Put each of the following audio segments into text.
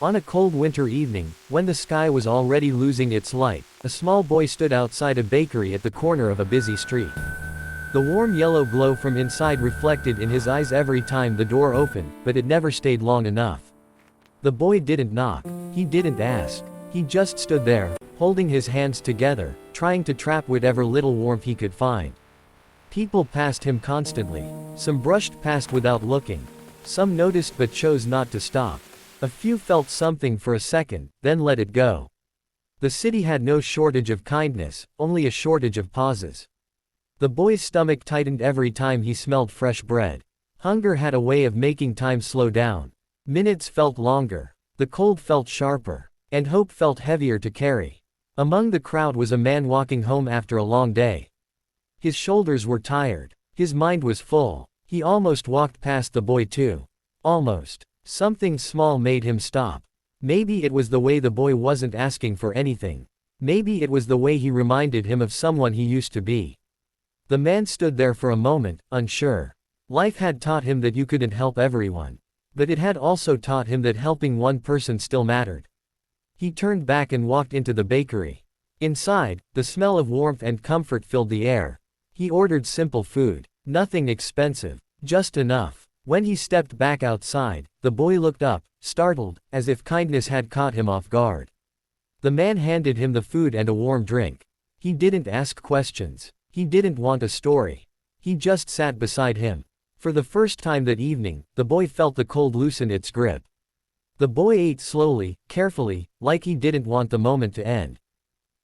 On a cold winter evening, when the sky was already losing its light, a small boy stood outside a bakery at the corner of a busy street. The warm yellow glow from inside reflected in his eyes every time the door opened, but it never stayed long enough. The boy didn't knock. He didn't ask. He just stood there, holding his hands together, trying to trap whatever little warmth he could find. People passed him constantly. Some brushed past without looking. Some noticed but chose not to stop. A few felt something for a second, then let it go. The city had no shortage of kindness, only a shortage of pauses. The boy's stomach tightened every time he smelled fresh bread. Hunger had a way of making time slow down. Minutes felt longer. The cold felt sharper. And hope felt heavier to carry. Among the crowd was a man walking home after a long day. His shoulders were tired. His mind was full. He almost walked past the boy too. Almost. Something small made him stop. Maybe it was the way the boy wasn't asking for anything. Maybe it was the way he reminded him of someone he used to be. The man stood there for a moment, unsure. Life had taught him that you couldn't help everyone. But it had also taught him that helping one person still mattered. He turned back and walked into the bakery. Inside, the smell of warmth and comfort filled the air. He ordered simple food. Nothing expensive. Just enough. When he stepped back outside, the boy looked up, startled, as if kindness had caught him off guard. The man handed him the food and a warm drink. He didn't ask questions. He didn't want a story. He just sat beside him. For the first time that evening, the boy felt the cold loosen its grip. The boy ate slowly, carefully, like he didn't want the moment to end.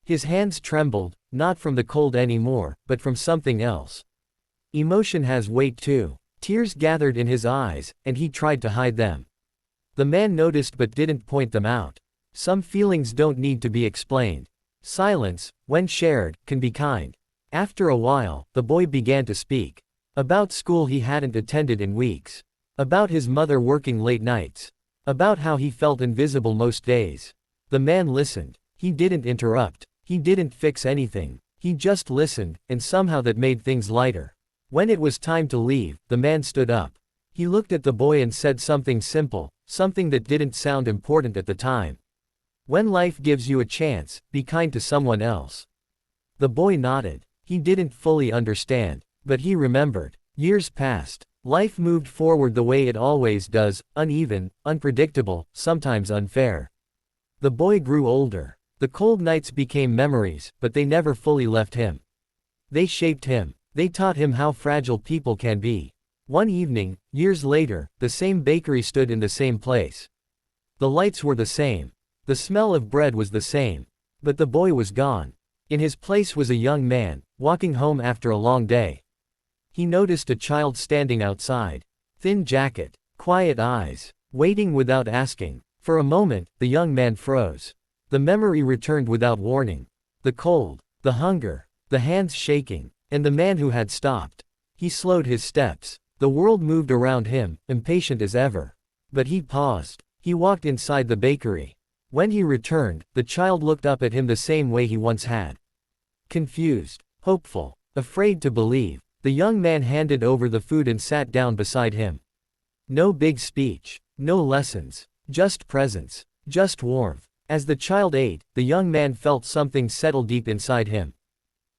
His hands trembled, not from the cold anymore, but from something else. Emotion has weight too. Tears gathered in his eyes, and he tried to hide them. The man noticed but didn't point them out. Some feelings don't need to be explained. Silence, when shared, can be kind. After a while, the boy began to speak. About school he hadn't attended in weeks. About his mother working late nights. About how he felt invisible most days. The man listened. He didn't interrupt. He didn't fix anything. He just listened, and somehow that made things lighter. When it was time to leave, the man stood up. He looked at the boy and said something simple, something that didn't sound important at the time. When life gives you a chance, be kind to someone else. The boy nodded. He didn't fully understand. But he remembered. Years passed. Life moved forward the way it always does, uneven, unpredictable, sometimes unfair. The boy grew older. The cold nights became memories, but they never fully left him. They shaped him. They taught him how fragile people can be. One evening, years later, the same bakery stood in the same place. The lights were the same. The smell of bread was the same. But the boy was gone. In his place was a young man, walking home after a long day. He noticed a child standing outside. Thin jacket, quiet eyes, waiting without asking. For a moment, the young man froze. The memory returned without warning. The cold, the hunger, the hands shaking, and the man who had stopped. He slowed his steps. The world moved around him, impatient as ever. But he paused. He walked inside the bakery. When he returned, the child looked up at him the same way he once had. Confused, hopeful, afraid to believe. The young man handed over the food and sat down beside him. No big speech, no lessons, just presence, just warmth. As the child ate, the young man felt something settle deep inside him.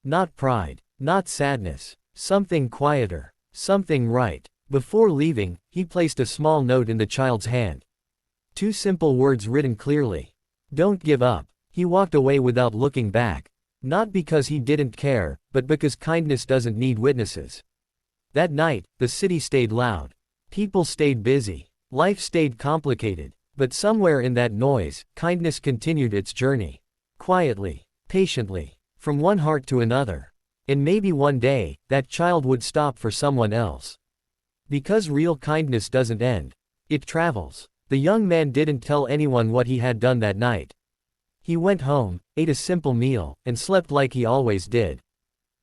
Not pride, not sadness, something quieter, something right. Before leaving, he placed a small note in the child's hand. 2 simple words written clearly. Don't give up. He walked away without looking back. Not because he didn't care, but because kindness doesn't need witnesses. That night, the city stayed loud. People stayed busy. Life stayed complicated. But somewhere in that noise, kindness continued its journey. Quietly, patiently, from one heart to another. And maybe one day, that child would stop for someone else. Because real kindness doesn't end. It travels. The young man didn't tell anyone what he had done that night. He went home, ate a simple meal, and slept like he always did.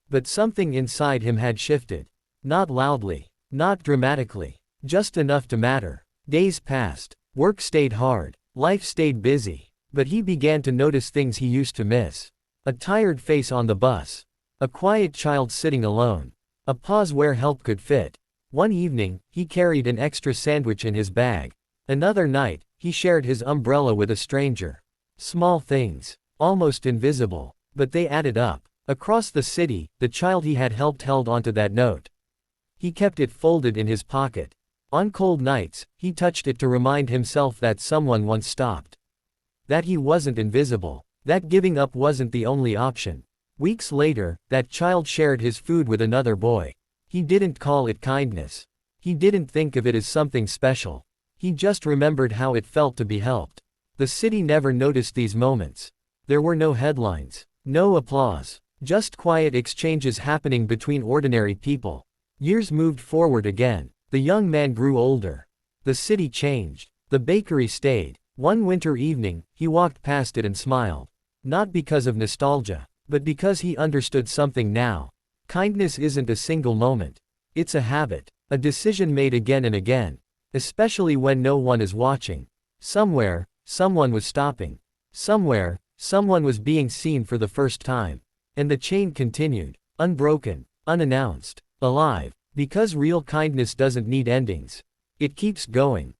But something inside him had shifted. Not loudly, not dramatically, just enough to matter. Days passed. Work stayed hard. Life stayed busy. But he began to notice things he used to miss. A tired face on the bus. A quiet child sitting alone. A pause where help could fit. One evening, he carried an extra sandwich in his bag. Another night, he shared his umbrella with a stranger. Small things. Almost invisible. But they added up. Across the city, the child he had helped held onto that note. He kept it folded in his pocket. On cold nights, he touched it to remind himself that someone once stopped. That he wasn't invisible. That giving up wasn't the only option. Weeks later, that child shared his food with another boy. He didn't call it kindness. He didn't think of it as something special. He just remembered how it felt to be helped. The city never noticed these moments. There were no headlines. No applause. Just quiet exchanges happening between ordinary people. Years moved forward again. The young man grew older. The city changed. The bakery stayed. One winter evening, he walked past it and smiled. Not because of nostalgia, but because he understood something now. Kindness isn't a single moment. It's a habit. A decision made again and again. Especially when no one is watching. Somewhere, someone was stopping. Somewhere, someone was being seen for the first time. And the chain continued. Unbroken. Unannounced. Alive. Because real kindness doesn't need endings. It keeps going.